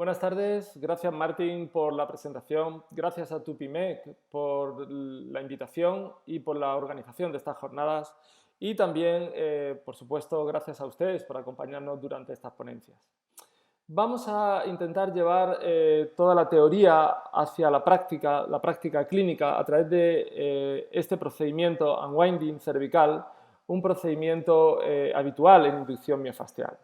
Buenas tardes, gracias Martín por la presentación, gracias a Tupimec por la invitación y por la organización de estas jornadas y también, por supuesto, gracias a ustedes por acompañarnos durante estas ponencias. Vamos a intentar llevar toda la teoría hacia la práctica clínica a través de este procedimiento unwinding cervical, un procedimiento habitual en inducción miofascial.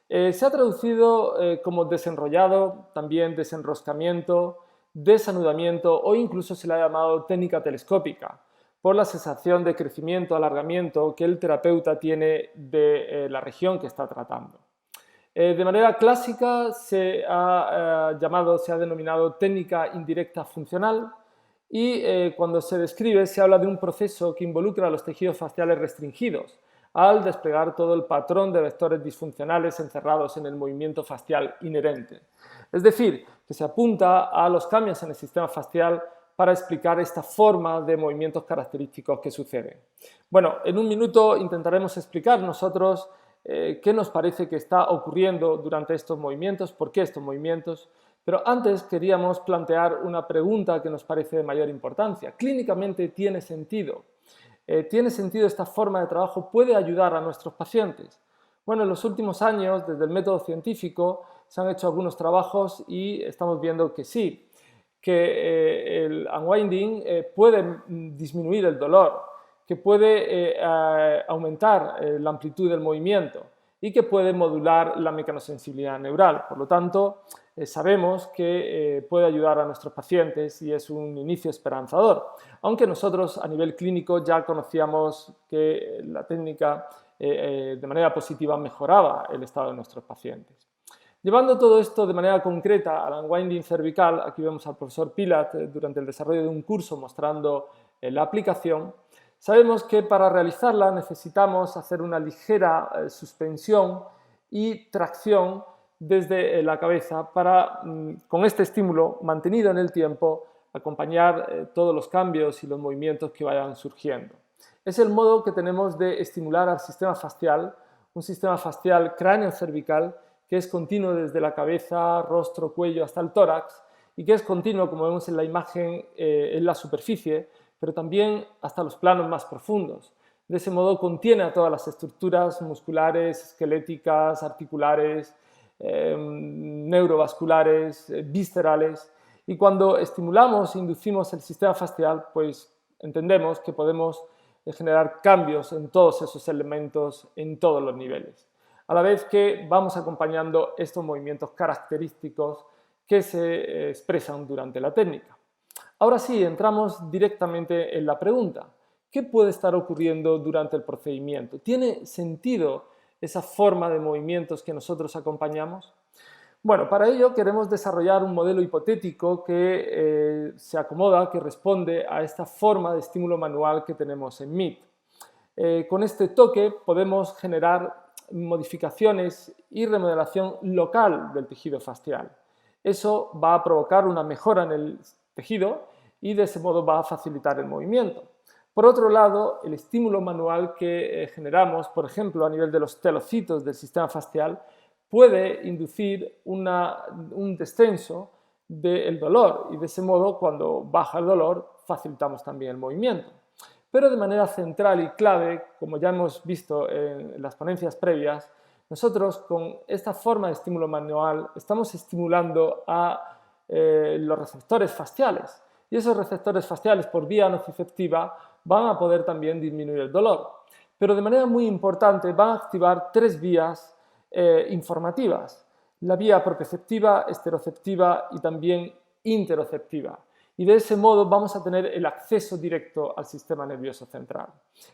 Se ha traducido como desenrollado, también desenroscamiento, desanudamiento o incluso se le ha llamado técnica telescópica por la sensación de crecimiento, alargamiento que el terapeuta tiene de la región que está tratando. De manera clásica se ha denominado técnica indirecta funcional y cuando se describe se habla de un proceso que involucra a los tejidos faciales restringidos al desplegar todo el patrón de vectores disfuncionales encerrados en el movimiento facial inherente. Es decir, que se apunta a los cambios en el sistema facial para explicar esta forma de movimientos característicos que suceden. Bueno, en un minuto intentaremos explicar nosotros qué nos parece que está ocurriendo durante estos movimientos, por qué estos movimientos, pero antes queríamos plantear una pregunta que nos parece de mayor importancia. ¿Clínicamente tiene sentido? ¿Tiene sentido esta forma de trabajo? ¿Puede ayudar a nuestros pacientes? Bueno, en los últimos años, desde el método científico, se han hecho algunos trabajos y estamos viendo que sí, que el unwinding puede disminuir el dolor, que puede aumentar la amplitud del movimiento y que puede modular la mecanosensibilidad neural. Por lo tanto, sabemos que puede ayudar a nuestros pacientes y es un inicio esperanzador, aunque nosotros a nivel clínico ya conocíamos que la técnica de manera positiva mejoraba el estado de nuestros pacientes. Llevando todo esto de manera concreta al unwinding cervical, aquí vemos al profesor Pilat durante el desarrollo de un curso mostrando la aplicación. Sabemos que para realizarla necesitamos hacer una ligera suspensión y tracción desde la cabeza para, con este estímulo mantenido en el tiempo, acompañar todos los cambios y los movimientos que vayan surgiendo. Es el modo que tenemos de estimular al sistema facial, un sistema facial cráneo-cervical que es continuo desde la cabeza, rostro, cuello hasta el tórax y que es continuo, como vemos en la imagen, en la superficie, pero también hasta los planos más profundos. De ese modo contiene a todas las estructuras musculares, esqueléticas, articulares, neurovasculares, viscerales, y cuando estimulamos e inducimos el sistema facial, pues entendemos que podemos generar cambios en todos esos elementos en todos los niveles, a la vez que vamos acompañando estos movimientos característicos que se expresan durante la técnica. Ahora sí, entramos directamente en la pregunta. ¿Qué puede estar ocurriendo durante el procedimiento? ¿Tiene sentido esa forma de movimientos que nosotros acompañamos? Bueno, para ello queremos desarrollar un modelo hipotético que se acomoda, que responde a esta forma de estímulo manual que tenemos en MIT. Con este toque podemos generar modificaciones y remodelación local del tejido facial. Eso va a provocar una mejora en el tejido y de ese modo va a facilitar el movimiento. Por otro lado, el estímulo manual que generamos, por ejemplo, a nivel de los telocitos del sistema facial, puede inducir un descenso del dolor y de ese modo, cuando baja el dolor, facilitamos también el movimiento. Pero de manera central y clave, como ya hemos visto en las ponencias previas, nosotros con esta forma de estímulo manual estamos estimulando a los receptores faciales y esos receptores faciales por vía nociceptiva van a poder también disminuir el dolor. Pero de manera muy importante van a activar tres vías informativas: la vía proprioceptiva, esteroceptiva y también interoceptiva. Y de ese modo vamos a tener el acceso directo al sistema nervioso central.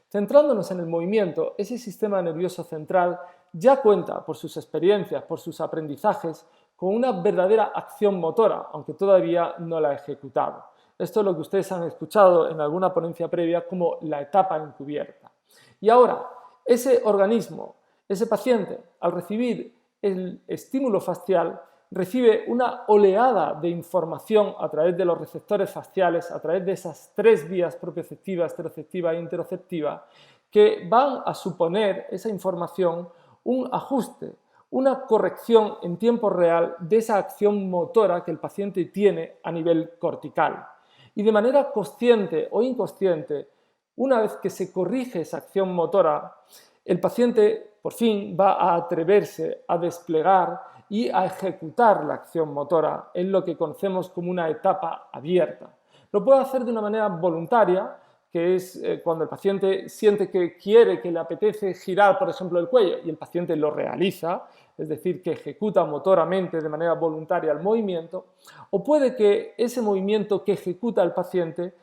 Centrándonos en el movimiento, ese sistema nervioso central ya cuenta, por sus experiencias, por sus aprendizajes, con una verdadera acción motora, aunque todavía no la ha ejecutado. Esto es lo que ustedes han escuchado en alguna ponencia previa como la etapa encubierta. Y ahora, ese organismo, ese paciente, al recibir el estímulo facial, recibe una oleada de información a través de los receptores faciales, a través de esas tres vías propioceptiva, esteroceptiva e interoceptiva, que van a suponer esa información un ajuste, una corrección en tiempo real de esa acción motora que el paciente tiene a nivel cortical. Y de manera consciente o inconsciente, una vez que se corrige esa acción motora, el paciente por fin va a atreverse a desplegar y a ejecutar la acción motora en lo que conocemos como una etapa abierta. Lo puede hacer de una manera voluntaria, que es cuando el paciente siente que quiere, que le apetece girar, por ejemplo, el cuello, y el paciente lo realiza, es decir, que ejecuta motoramente de manera voluntaria el movimiento, o puede que ese movimiento que ejecuta el paciente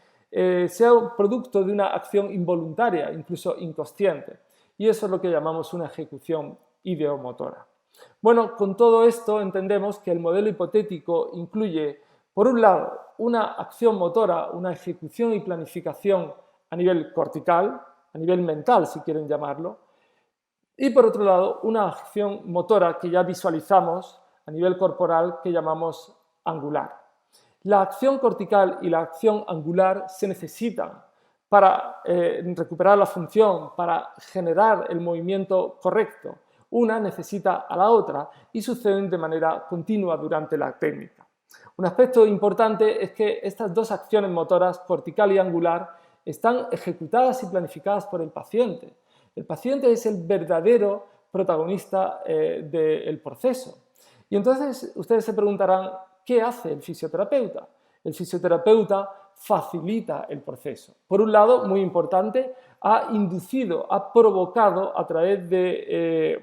sea producto de una acción involuntaria, incluso inconsciente, y eso es lo que llamamos una ejecución ideomotora. Bueno, con todo esto entendemos que el modelo hipotético incluye, por un lado, una acción motora, una ejecución y planificación a nivel cortical, a nivel mental, si quieren llamarlo, y por otro lado, una acción motora que ya visualizamos a nivel corporal que llamamos angular. La acción cortical y la acción angular se necesitan para recuperar la función, para generar el movimiento correcto. Una necesita a la otra y suceden de manera continua durante la técnica. Un aspecto importante es que estas dos acciones motoras, cortical y angular, están ejecutadas y planificadas por el paciente. El paciente es el verdadero protagonista del proceso. Y entonces ustedes se preguntarán, ¿qué hace el fisioterapeuta? El fisioterapeuta facilita el proceso. Por un lado, muy importante, ha inducido, ha provocado a través de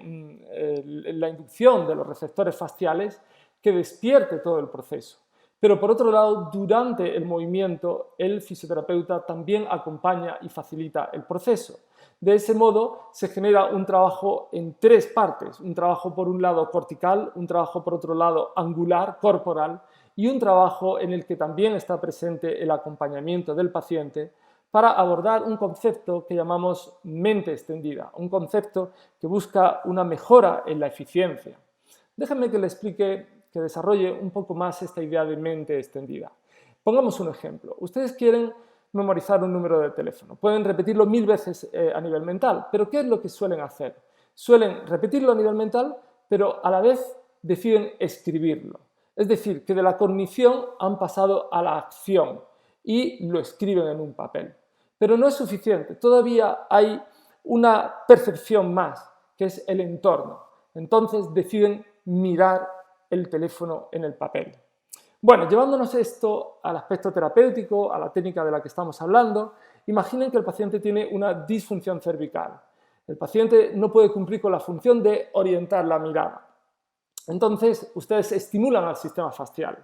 la inducción de los receptores fasciales que despierte todo el proceso. Pero por otro lado, durante el movimiento, el fisioterapeuta también acompaña y facilita el proceso. De ese modo se genera un trabajo en tres partes, un trabajo por un lado cortical, un trabajo por otro lado angular, corporal, y un trabajo en el que también está presente el acompañamiento del paciente para abordar un concepto que llamamos mente extendida, un concepto que busca una mejora en la eficiencia. Déjenme que le explique, que desarrolle un poco más esta idea de mente extendida. Pongamos un ejemplo. Ustedes quieren memorizar un número de teléfono. Pueden repetirlo 1000 veces a nivel mental, pero ¿qué es lo que suelen hacer? Suelen repetirlo a nivel mental, pero a la vez deciden escribirlo. Es decir, que de la cognición han pasado a la acción y lo escriben en un papel. Pero no es suficiente, todavía hay una percepción más, que es el entorno. Entonces deciden mirar el teléfono en el papel. Bueno, llevándonos esto al aspecto terapéutico, a la técnica de la que estamos hablando, imaginen que el paciente tiene una disfunción cervical. El paciente no puede cumplir con la función de orientar la mirada. Entonces, ustedes estimulan al sistema facial.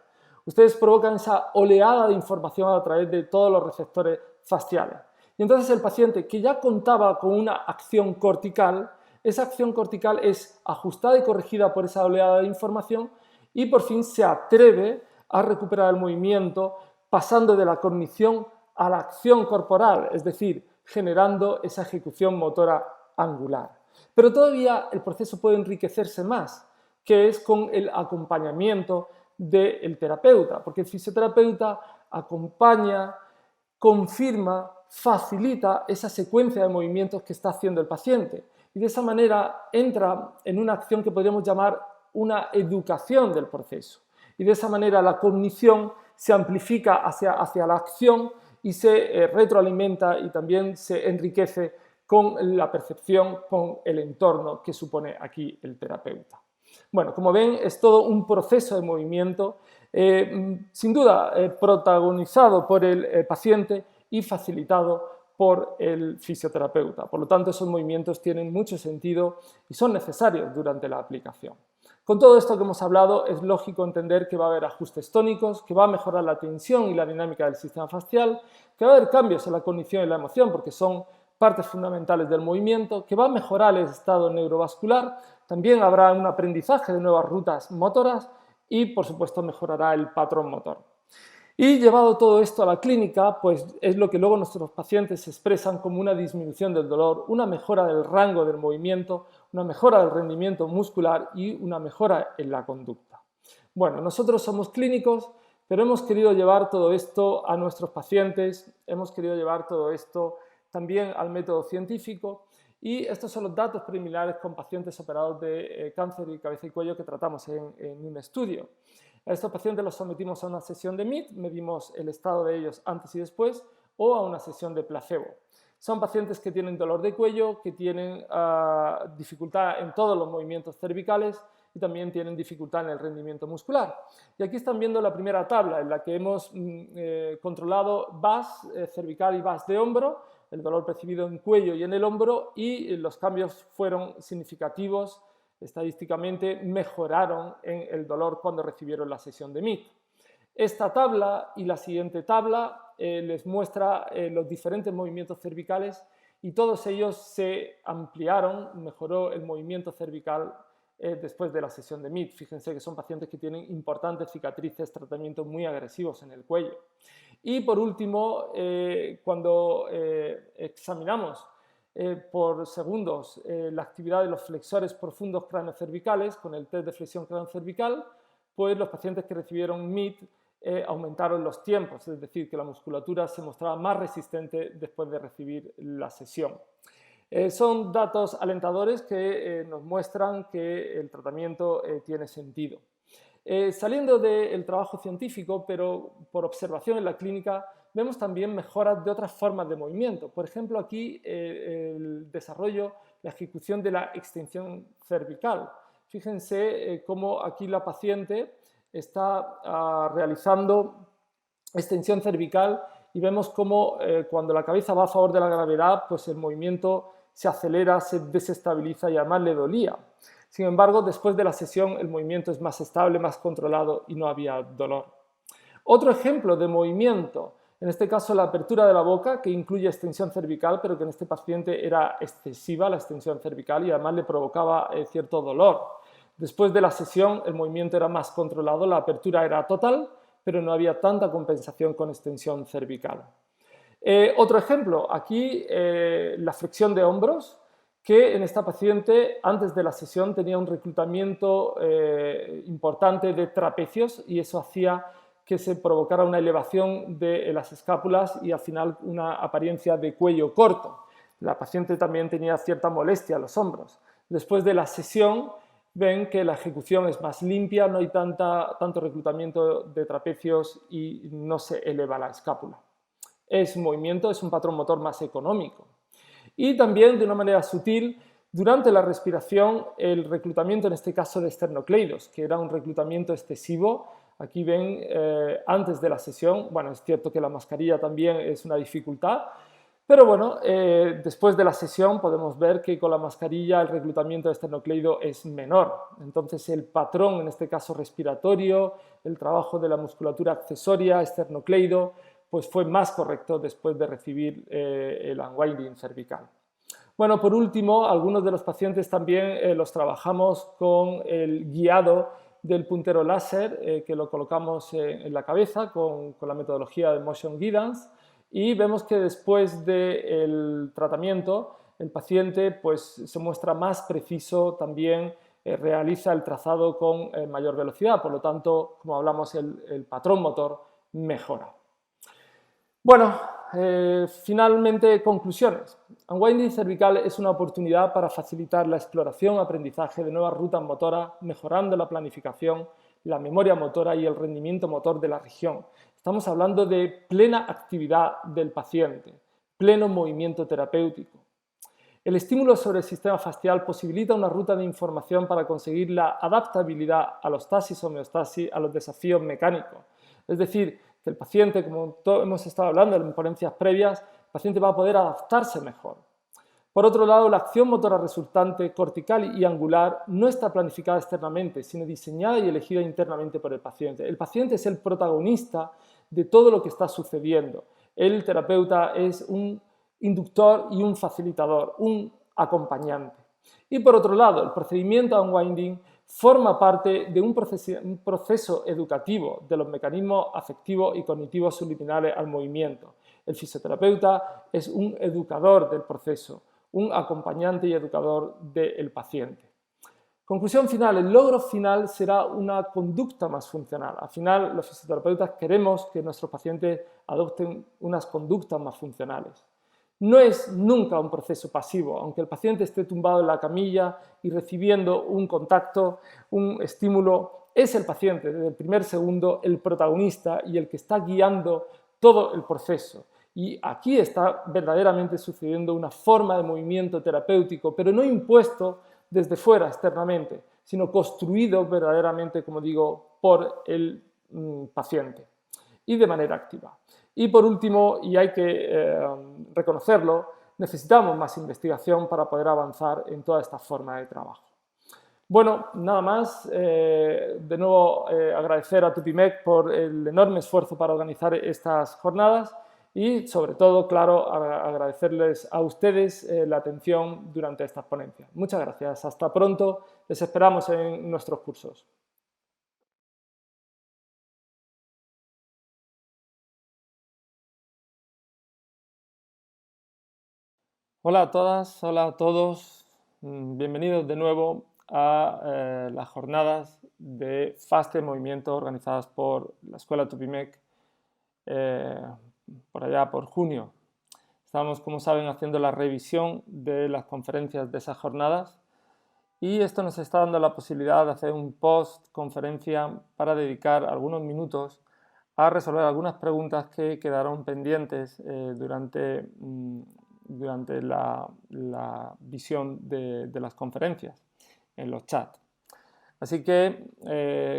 Ustedes provocan esa oleada de información a través de todos los receptores faciales. Y entonces el paciente que ya contaba con una acción cortical, esa acción cortical es ajustada y corregida por esa oleada de información y por fin se atreve a recuperar el movimiento pasando de la cognición a la acción corporal, es decir, generando esa ejecución motora angular. Pero todavía el proceso puede enriquecerse más, que es con el acompañamiento del terapeuta, porque el fisioterapeuta acompaña, confirma, facilita esa secuencia de movimientos que está haciendo el paciente y de esa manera entra en una acción que podríamos llamar una educación del proceso y de esa manera la cognición se amplifica hacia la acción y se retroalimenta y también se enriquece con la percepción, con el entorno que supone aquí el terapeuta. Bueno, como ven, es todo un proceso de movimiento, sin duda protagonizado por el paciente y facilitado por el fisioterapeuta. Por lo tanto, esos movimientos tienen mucho sentido y son necesarios durante la aplicación. Con todo esto que hemos hablado, es lógico entender que va a haber ajustes tónicos, que va a mejorar la tensión y la dinámica del sistema facial, que va a haber cambios en la cognición y la emoción, porque son partes fundamentales del movimiento, que va a mejorar el estado neurovascular, también habrá un aprendizaje de nuevas rutas motoras y, por supuesto, mejorará el patrón motor. Y llevado todo esto a la clínica, pues es lo que luego nuestros pacientes expresan como una disminución del dolor, una mejora del rango del movimiento, una mejora del rendimiento muscular y una mejora en la conducta. Bueno, nosotros somos clínicos, pero hemos querido llevar todo esto a nuestros pacientes, hemos querido llevar todo esto también al método científico Y estos son los datos preliminares con pacientes operados de cáncer de cabeza y cuello que tratamos en un estudio. A estos pacientes los sometimos a una sesión de MIT, medimos el estado de ellos antes y después, o a una sesión de placebo. Son pacientes que tienen dolor de cuello, que tienen dificultad en todos los movimientos cervicales y también tienen dificultad en el rendimiento muscular. Y aquí están viendo la primera tabla en la que hemos controlado VAS cervical y VAS de hombro, el dolor percibido en cuello y en el hombro, y los cambios fueron significativos, estadísticamente mejoraron en el dolor cuando recibieron la sesión de MIT. Esta tabla y la siguiente tabla les muestra los diferentes movimientos cervicales y todos ellos se ampliaron, mejoró el movimiento cervical después de la sesión de MIT. Fíjense que son pacientes que tienen importantes cicatrices, tratamientos muy agresivos en el cuello. Y por último, cuando examinamos por segundos la actividad de los flexores profundos craneocervicales con el test de flexión craneocervical, pues los pacientes que recibieron MIT aumentaron los tiempos, es decir, que la musculatura se mostraba más resistente después de recibir la sesión. Son datos alentadores que nos muestran que el tratamiento tiene sentido. Saliendo del trabajo científico, pero por observación en la clínica, vemos también mejoras de otras formas de movimiento. Por ejemplo, aquí el desarrollo, la ejecución de la extensión cervical. Fíjense cómo aquí la paciente está realizando extensión cervical y vemos cómo cuando la cabeza va a favor de la gravedad, pues el movimiento se acelera, se desestabiliza y además le dolía. Sin embargo, después de la sesión el movimiento es más estable, más controlado y no había dolor. Otro ejemplo de movimiento, en este caso la apertura de la boca, que incluye extensión cervical, pero que en este paciente era excesiva la extensión cervical y además le provocaba cierto dolor. Después de la sesión el movimiento era más controlado, la apertura era total, pero no había tanta compensación con extensión cervical. Otro ejemplo, aquí la flexión de hombros, que en esta paciente antes de la sesión tenía un reclutamiento importante de trapecios y eso hacía que se provocara una elevación de las escápulas y al final una apariencia de cuello corto. La paciente también tenía cierta molestia a los hombros. Después de la sesión ven que la ejecución es más limpia, no hay tanto reclutamiento de trapecios y no se eleva la escápula. Es un movimiento, es un patrón motor más económico. Y también, de una manera sutil, durante la respiración, el reclutamiento, en este caso de esternocleidos, que era un reclutamiento excesivo. Aquí ven, antes de la sesión, bueno, es cierto que la mascarilla también es una dificultad, pero bueno, después de la sesión podemos ver que con la mascarilla el reclutamiento de esternocleido es menor. Entonces el patrón, en este caso respiratorio, el trabajo de la musculatura accesoria, esternocleido, pues fue más correcto después de recibir el unwinding cervical. Bueno, por último, algunos de los pacientes también los trabajamos con el guiado del puntero láser, que lo colocamos en la cabeza con la metodología de Motion Guidance, y vemos que después del tratamiento el paciente pues, se muestra más preciso, también realiza el trazado con mayor velocidad, por lo tanto, como hablamos, el patrón motor mejora. Bueno, finalmente, conclusiones. Unwinding cervical es una oportunidad para facilitar la exploración, aprendizaje de nuevas rutas motoras, mejorando la planificación, la memoria motora y el rendimiento motor de la región. Estamos hablando de plena actividad del paciente, pleno movimiento terapéutico. El estímulo sobre el sistema facial posibilita una ruta de información para conseguir la adaptabilidad a los alostasis o homeostasis, a los desafíos mecánicos. Es decir, que el paciente, como hemos estado hablando en ponencias previas, el paciente va a poder adaptarse mejor. Por otro lado, la acción motora resultante cortical y angular no está planificada externamente, sino diseñada y elegida internamente por el paciente. El paciente es el protagonista de todo lo que está sucediendo. El terapeuta es un inductor y un facilitador, un acompañante. Y por otro lado, el procedimiento unwinding forma parte de un proceso educativo de los mecanismos afectivos y cognitivos subliminales al movimiento. El fisioterapeuta es un educador del proceso, un acompañante y educador del paciente. Conclusión final, el logro final será una conducta más funcional. Al final, los fisioterapeutas queremos que nuestros pacientes adopten unas conductas más funcionales. No es nunca un proceso pasivo, aunque el paciente esté tumbado en la camilla y recibiendo un contacto, un estímulo, es el paciente desde el primer segundo el protagonista y el que está guiando todo el proceso. Y aquí está verdaderamente sucediendo una forma de movimiento terapéutico, pero no impuesto desde fuera externamente, sino construido verdaderamente, como digo, por el paciente y de manera activa. Y por último, y hay que reconocerlo, necesitamos más investigación para poder avanzar en toda esta forma de trabajo. Bueno, nada más. De nuevo agradecer a Tupimec por el enorme esfuerzo para organizar estas jornadas y sobre todo, claro, agradecerles a ustedes la atención durante estas ponencias. Muchas gracias. Hasta pronto. Les esperamos en nuestros cursos. Hola a todas, hola a todos. Bienvenidos de nuevo a las jornadas de FASTE Movimiento organizadas por la Escuela Tupimec por allá por junio. Estamos, como saben, haciendo la revisión de las conferencias de esas jornadas y esto nos está dando la posibilidad de hacer un post-conferencia para dedicar algunos minutos a resolver algunas preguntas que quedaron pendientes durante la visión de las conferencias en los chats. Así que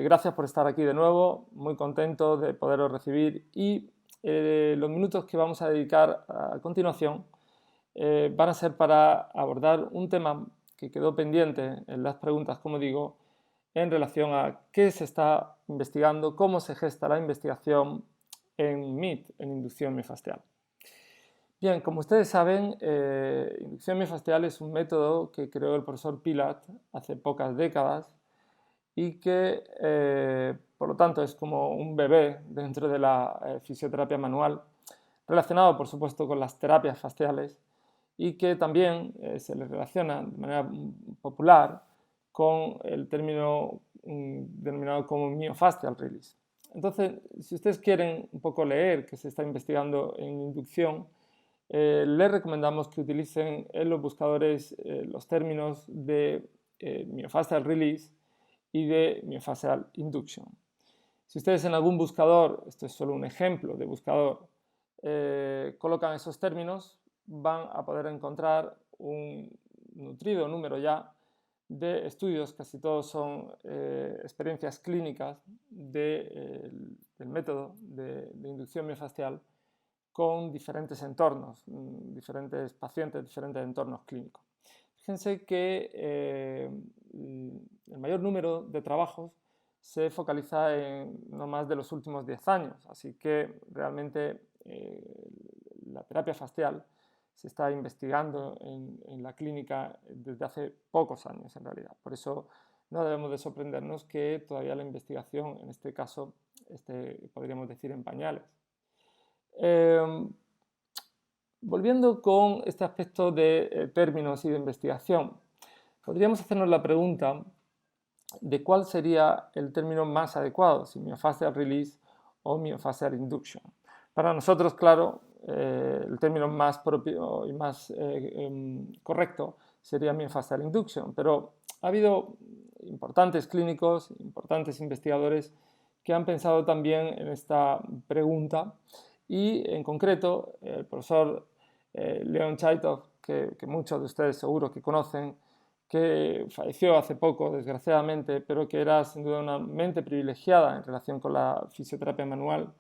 gracias por estar aquí de nuevo, muy contento de poderos recibir y los minutos que vamos a dedicar a continuación van a ser para abordar un tema que quedó pendiente en las preguntas, como digo, en relación a qué se está investigando, cómo se gesta la investigación en MIT, en inducción miofascial. Bien, como ustedes saben, inducción miofascial es un método que creó el profesor Pilat hace pocas décadas y que, por lo tanto, es como un bebé dentro de la fisioterapia manual, relacionado, por supuesto, con las terapias fasciales y que también se le relaciona de manera popular con el término denominado como myofascial release. Entonces, si ustedes quieren un poco leer qué se está investigando en inducción, les recomendamos que utilicen en los buscadores los términos de myofascial release y de myofascial induction. Si ustedes en algún buscador, esto es solo un ejemplo de buscador, colocan esos términos, van a poder encontrar un nutrido número ya de estudios, casi todos son experiencias clínicas del método de inducción miofascial con diferentes entornos, diferentes pacientes, diferentes entornos clínicos. Fíjense que el mayor número de trabajos se focaliza en no más de los últimos 10 años, así que realmente la terapia fascial se está investigando en la clínica desde hace pocos años en realidad. Por eso no debemos de sorprendernos que todavía la investigación, en este caso, podríamos decir en pañales. Volviendo con este aspecto de términos y de investigación, podríamos hacernos la pregunta de cuál sería el término más adecuado, si myofascial release o myofascial induction. Para nosotros, claro, el término más propio y más correcto sería myofascial induction, pero ha habido importantes clínicos, importantes investigadores que han pensado también en esta pregunta y en concreto el profesor Leon Chaitov, que muchos de ustedes seguro que conocen, que falleció hace poco, desgraciadamente, pero que era sin duda una mente privilegiada en relación con la fisioterapia manual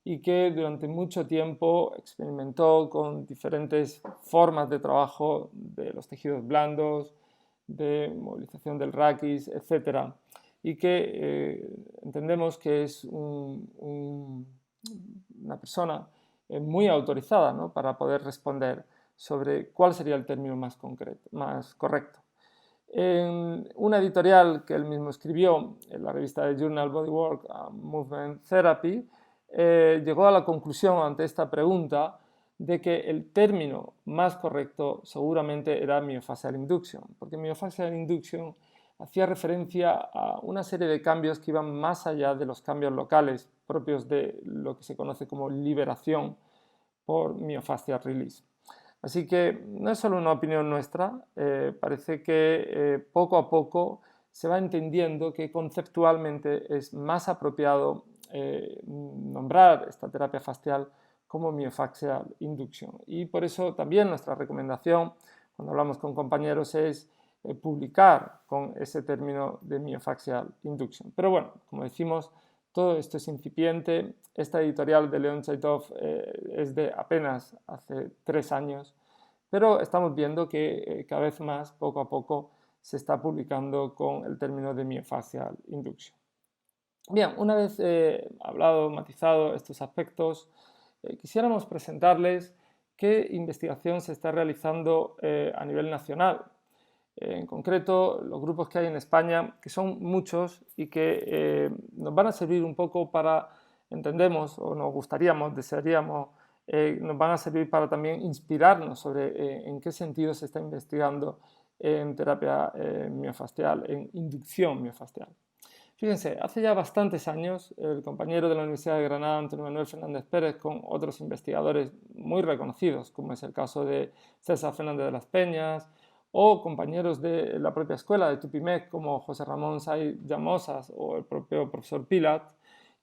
y que durante mucho tiempo experimentó con diferentes formas de trabajo de los tejidos blandos, de movilización del raquis, etc. Y que entendemos que es una persona muy autorizada, ¿no?, para poder responder sobre cuál sería el término más correcto. En una editorial que él mismo escribió en la revista de Journal Bodywork Movement Therapy, llegó a la conclusión ante esta pregunta de que el término más correcto seguramente era myofascial induction, porque myofascial induction hacía referencia a una serie de cambios que iban más allá de los cambios locales propios de lo que se conoce como liberación por myofascial release. Así que no es solo una opinión nuestra, parece que poco a poco se va entendiendo que conceptualmente es más apropiado nombrar esta terapia facial como myofacial induction. Y por eso también nuestra recomendación cuando hablamos con compañeros es publicar con ese término de myofacial induction. Pero bueno, como decimos, todo esto es incipiente. Esta editorial de Leon Chaitov es de apenas hace 3 años, pero estamos viendo que cada vez más, poco a poco, se está publicando con el término de myofacial induction. Bien, una vez hablado, matizado estos aspectos, quisiéramos presentarles qué investigación se está realizando a nivel nacional. En concreto, los grupos que hay en España, que son muchos y que nos van a servir un poco para, entendemos, o nos gustaríamos, desearíamos, nos van a servir para también inspirarnos sobre en qué sentido se está investigando en terapia miofascial, en inducción miofascial. Fíjense, hace ya bastantes años, el compañero de la Universidad de Granada, Antonio Manuel Fernández Pérez, con otros investigadores muy reconocidos, como es el caso de César Fernández de las Peñas, o compañeros de la propia escuela de Tupimec, como José Ramón Say Llamosas o el propio profesor Pilat,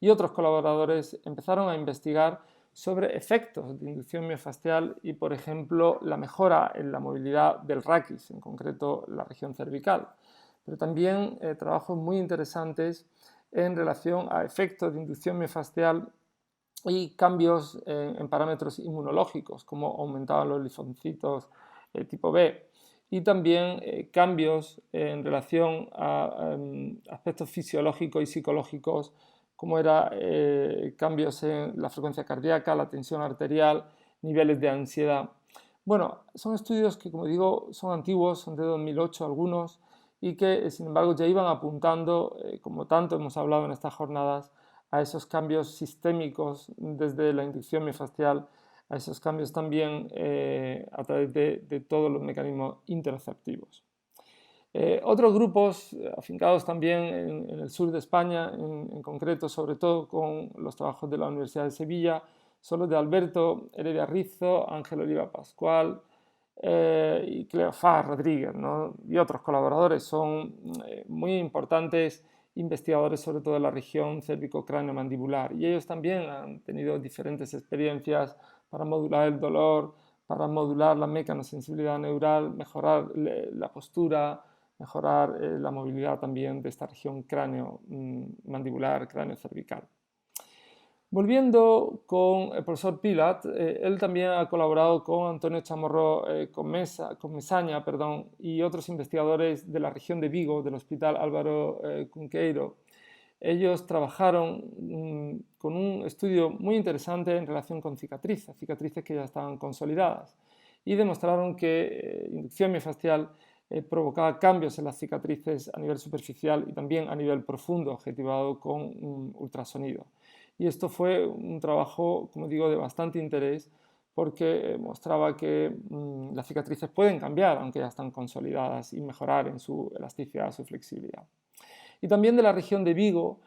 y otros colaboradores empezaron a investigar sobre efectos de inducción miofascial y, por ejemplo, la mejora en la movilidad del raquis, en concreto la región cervical, pero también trabajos muy interesantes en relación a efectos de inducción miofascial y cambios en parámetros inmunológicos, como aumentaban los linfocitos tipo B, y también cambios en relación a aspectos fisiológicos y psicológicos, como era cambios en la frecuencia cardíaca, la tensión arterial, niveles de ansiedad. Bueno, son estudios que, como digo, son antiguos, son de 2008 algunos, y que, sin embargo, ya iban apuntando, como tanto hemos hablado en estas jornadas, a esos cambios sistémicos desde la inducción miofascial, a esos cambios también a través de todos los mecanismos interoceptivos. Otros grupos afincados también en el sur de España, en concreto, sobre todo con los trabajos de la Universidad de Sevilla, son los de Alberto Heredia Rizzo, Ángel Oliva Pascual y Cleofás Rodríguez, ¿no? Y otros colaboradores. Son muy importantes investigadores, sobre todo de la región cérvico-cráneo-mandibular. Y ellos también han tenido diferentes experiencias para modular el dolor, para modular la mecanosensibilidad neural, mejorar la postura, mejorar la movilidad también de esta región cráneo-mandibular, cráneo-cervical. Volviendo con el profesor Pilat, él también ha colaborado con Antonio Chamorro Comesaña y otros investigadores de la región de Vigo, del Hospital Álvaro Cunqueiro. Ellos trabajaron con un estudio muy interesante en relación con cicatrices que ya estaban consolidadas, y demostraron que inducción miofascial provocaba cambios en las cicatrices a nivel superficial y también a nivel profundo, objetivado con un ultrasonido. Y esto fue un trabajo, como digo, de bastante interés, porque mostraba que las cicatrices pueden cambiar, aunque ya están consolidadas, y mejorar en su elasticidad, su flexibilidad. Y también de la región de Vigo,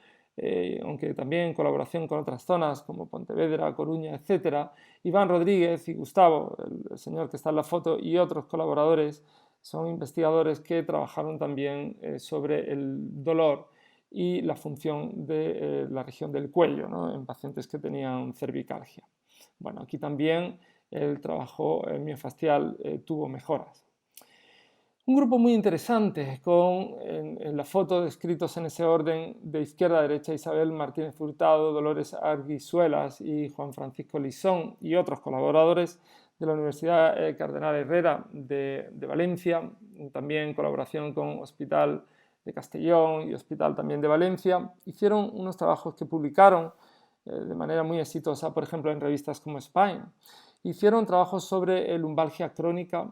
aunque también en colaboración con otras zonas como Pontevedra, Coruña, etc., Iván Rodríguez y Gustavo, el señor que está en la foto, y otros colaboradores son investigadores que trabajaron también sobre el dolor y la función de la región del cuello, ¿no?, en pacientes que tenían cervicalgia. Bueno, aquí también el trabajo miofascial tuvo mejoras. Un grupo muy interesante, con en la foto descritos en ese orden de izquierda a derecha: Isabel Martínez Hurtado, Dolores Arguisuelas y Juan Francisco Lisón, y otros colaboradores de la Universidad Cardenal Herrera de Valencia, también en colaboración con Hospital de Castellón y Hospital también de Valencia. Hicieron unos trabajos que publicaron de manera muy exitosa, por ejemplo, en revistas como Spine. Hicieron trabajos sobre lumbalgia crónica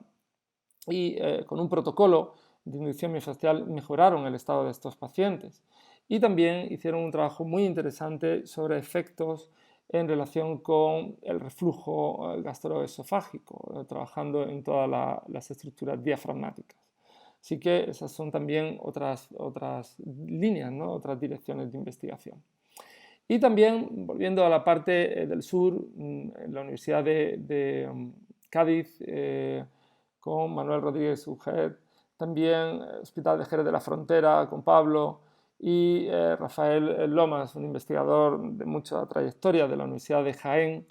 y con un protocolo de inducción miofascial mejoraron el estado de estos pacientes. Y también hicieron un trabajo muy interesante sobre efectos en relación con el reflujo gastroesofágico, trabajando en todas las estructuras diafragmáticas. Así que esas son también otras líneas, ¿no?, otras direcciones de investigación. Y también, volviendo a la parte del sur, en la Universidad de Cádiz, con Manuel Rodríguez Ujet, también Hospital de Jerez de la Frontera con Pablo y Rafael Lomas, un investigador de mucha trayectoria de la Universidad de Jaén,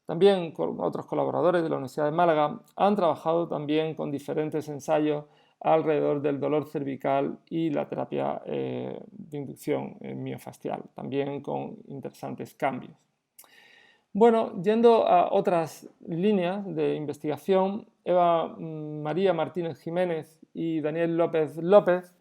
también con otros colaboradores de la Universidad de Málaga, han trabajado también con diferentes ensayos alrededor del dolor cervical y la terapia de inducción miofascial, también con interesantes cambios. Bueno, yendo a otras líneas de investigación, Eva María Martínez Jiménez y Daniel López López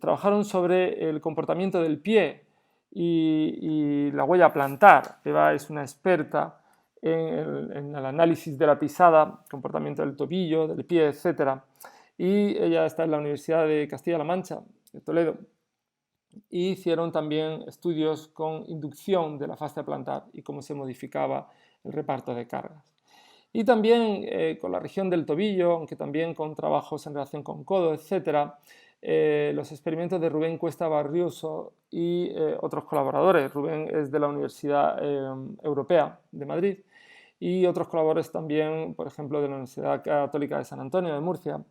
trabajaron sobre el comportamiento del pie y la huella plantar. Eva es una experta en el análisis de la pisada, comportamiento del tobillo, del pie, etc. Y ella está en la Universidad de Castilla-La Mancha, de Toledo. Y hicieron también estudios con inducción de la fascia plantar y cómo se modificaba el reparto de cargas. Y también con la región del tobillo, aunque también con trabajos en relación con codo, etc., los experimentos de Rubén Cuesta Barrioso y otros colaboradores. Rubén es de la Universidad Europea de Madrid y otros colaboradores también, por ejemplo, de la Universidad Católica de San Antonio de Murcia,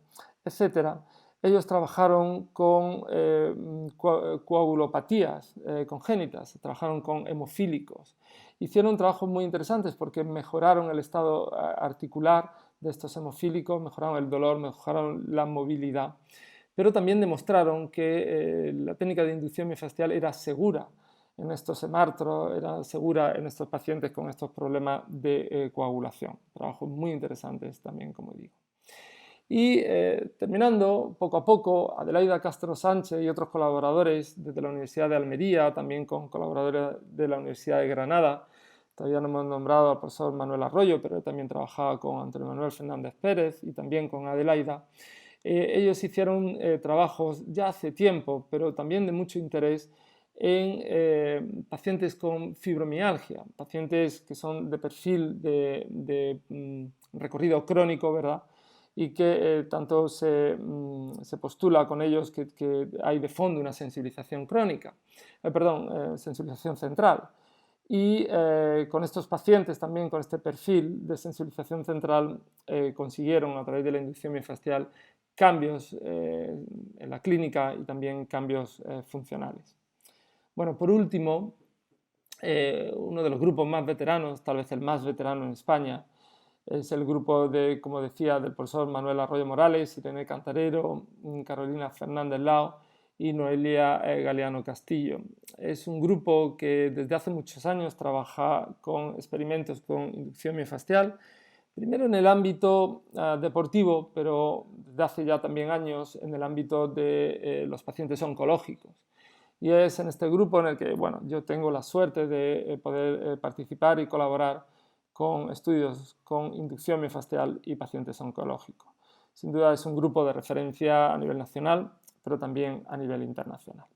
etc. Ellos trabajaron con coagulopatías congénitas, trabajaron con hemofílicos. Hicieron trabajos muy interesantes porque mejoraron el estado articular de estos hemofílicos, mejoraron el dolor, mejoraron la movilidad, pero también demostraron que la técnica de inducción miofascial era segura en estos hemartros, era segura en estos pacientes con estos problemas de coagulación. Trabajos muy interesantes también, como digo. Y terminando, poco a poco, Adelaida Castro Sánchez y otros colaboradores desde la Universidad de Almería, también con colaboradores de la Universidad de Granada, todavía no hemos nombrado al profesor Manuel Arroyo, pero también trabajaba con Antonio Manuel Fernández Pérez y también con Adelaida. Ellos hicieron trabajos ya hace tiempo, pero también de mucho interés en pacientes con fibromialgia, pacientes que son de perfil de recorrido crónico, ¿verdad? Y que tanto se postula con ellos que hay de fondo una sensibilización crónica, sensibilización central. Y con estos pacientes también, con este perfil de sensibilización central, consiguieron a través de la inducción miofascial cambios en la clínica y también cambios funcionales. Bueno, por último, uno de los grupos más veteranos, tal vez el más veterano en España, es el grupo de, como decía, del profesor Manuel Arroyo Morales, Irene Cantarero, Carolina Fernández Lao y Noelia Galeano Castillo. Es un grupo que desde hace muchos años trabaja con experimentos con inducción miofascial, primero en el ámbito deportivo, pero desde hace ya también años en el ámbito de los pacientes oncológicos. Y es en este grupo en el que, bueno, yo tengo la suerte de poder participar y colaborar con estudios con inducción miofascial y pacientes oncológicos. Sin duda es un grupo de referencia a nivel nacional, pero también a nivel internacional.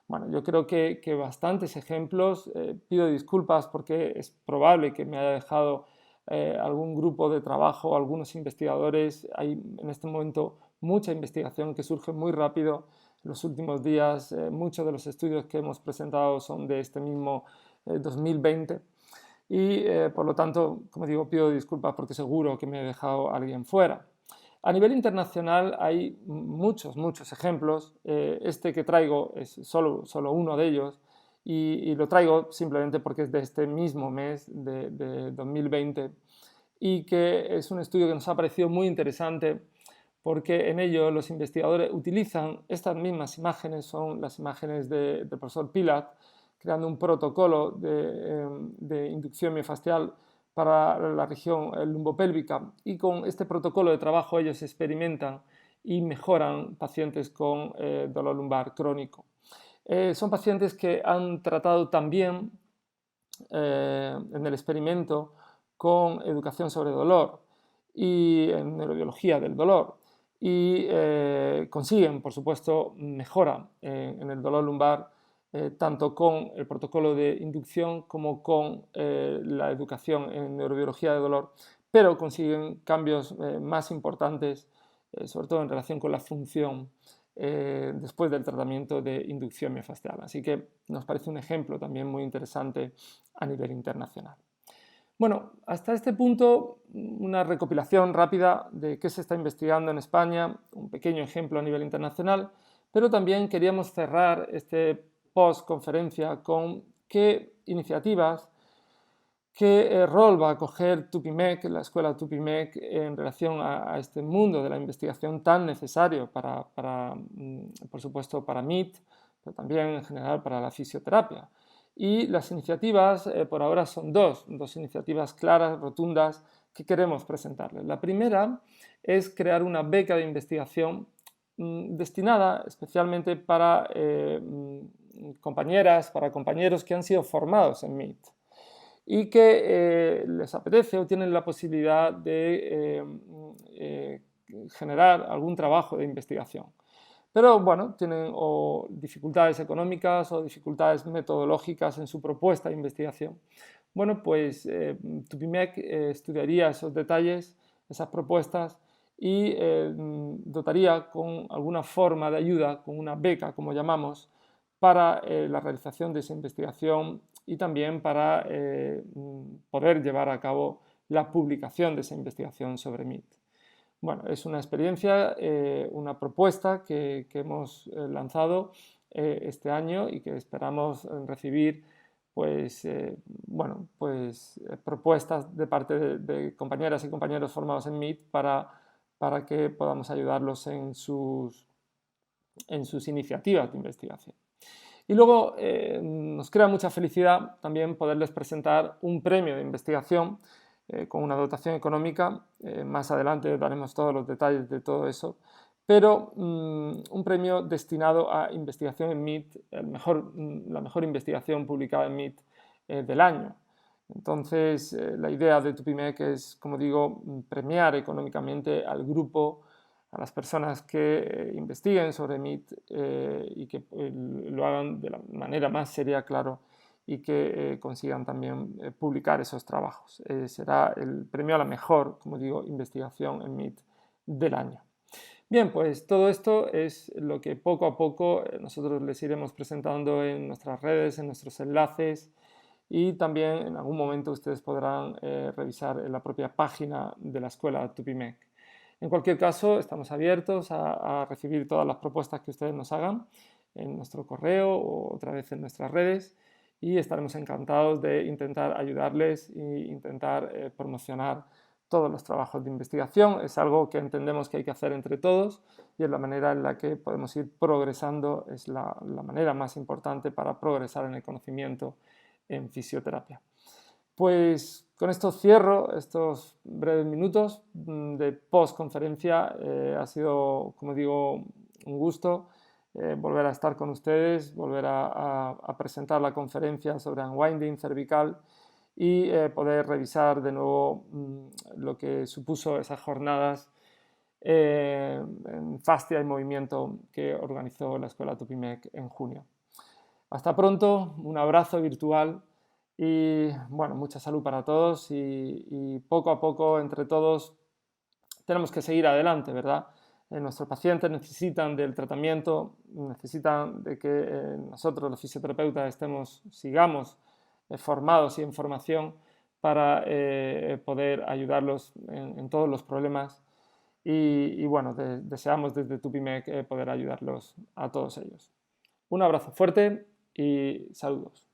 Bueno, yo creo que bastantes ejemplos. Pido disculpas porque es probable que me haya dejado algún grupo de trabajo, algunos investigadores. Hay en este momento mucha investigación que surge muy rápido en los últimos días. Muchos de los estudios que hemos presentado son de este mismo 2020 y por lo tanto, como digo, pido disculpas porque seguro que me he dejado a alguien fuera. A nivel internacional hay muchos ejemplos. Este que traigo es solo uno de ellos y lo traigo simplemente porque es de este mismo mes de 2020 y que es un estudio que nos ha parecido muy interesante porque en ello los investigadores utilizan estas mismas imágenes, son las imágenes del profesor Pilat, creando un protocolo de inducción miofascial para la región lumbopélvica y con este protocolo de trabajo ellos experimentan y mejoran pacientes con dolor lumbar crónico. Son pacientes que han tratado también en el experimento con educación sobre dolor y en neurobiología del dolor y consiguen, por supuesto, mejora en el dolor lumbar tanto con el protocolo de inducción como con la educación en neurobiología de dolor, pero consiguen cambios más importantes, sobre todo en relación con la función después del tratamiento de inducción miofascial. Así que nos parece un ejemplo también muy interesante a nivel internacional. Bueno, hasta este punto, una recopilación rápida de qué se está investigando en España, un pequeño ejemplo a nivel internacional, pero también queríamos cerrar este post-conferencia con qué iniciativas, qué rol va a coger Tupimec, la escuela Tupimec, en relación a este mundo de la investigación tan necesario por supuesto, para MIT, pero también en general para la fisioterapia. Y las iniciativas, por ahora, son dos iniciativas claras, rotundas, que queremos presentarles. La primera es crear una beca de investigación destinada especialmente para compañeras, para compañeros que han sido formados en MIT y que les apetece o tienen la posibilidad de generar algún trabajo de investigación. Pero bueno, tienen o dificultades económicas o dificultades metodológicas en su propuesta de investigación. Bueno, pues Tupimec estudiaría esos detalles, esas propuestas y dotaría con alguna forma de ayuda, con una beca, como llamamos, para la realización de esa investigación y también para poder llevar a cabo la publicación de esa investigación sobre MIT. Bueno, es una experiencia, una propuesta que hemos lanzado este año y que esperamos recibir pues, propuestas de parte de compañeras y compañeros formados en MIT para que podamos ayudarlos en sus iniciativas de investigación. Y luego nos crea mucha felicidad también poderles presentar un premio de investigación con una dotación económica. Más adelante daremos todos los detalles de todo eso, pero un premio destinado a investigación en MIT, la mejor investigación publicada en MIT del año. Entonces, la idea de Tupimec es, como digo, premiar económicamente al grupo, a las personas que investiguen sobre MIT y que lo hagan de la manera más seria, claro, y que consigan también publicar esos trabajos. Será el premio a la mejor, como digo, investigación en MIT del año. Bien, pues todo esto es lo que poco a poco nosotros les iremos presentando en nuestras redes, en nuestros enlaces y también en algún momento ustedes podrán revisar en la propia página de la escuela Tupimec. En cualquier caso, estamos abiertos a recibir todas las propuestas que ustedes nos hagan en nuestro correo o otra vez en nuestras redes y estaremos encantados de intentar ayudarles e intentar promocionar todos los trabajos de investigación. Es algo que entendemos que hay que hacer entre todos y es la manera en la que podemos ir progresando, es la manera más importante para progresar en el conocimiento en fisioterapia. Pues con esto cierro estos breves minutos de post-conferencia. Ha sido, como digo, un gusto volver a estar con ustedes, volver a presentar la conferencia sobre unwinding cervical y poder revisar de nuevo lo que supuso esas jornadas en fascia y movimiento que organizó la Escuela Tupimec en junio. Hasta pronto, un abrazo virtual y bueno, mucha salud para todos y poco a poco entre todos tenemos que seguir adelante, ¿verdad? Nuestros pacientes necesitan del tratamiento, necesitan de que nosotros los fisioterapeutas sigamos formados y en formación para poder ayudarlos en todos los problemas y bueno, deseamos desde Tupimec poder ayudarlos a todos ellos. Un abrazo fuerte y saludos.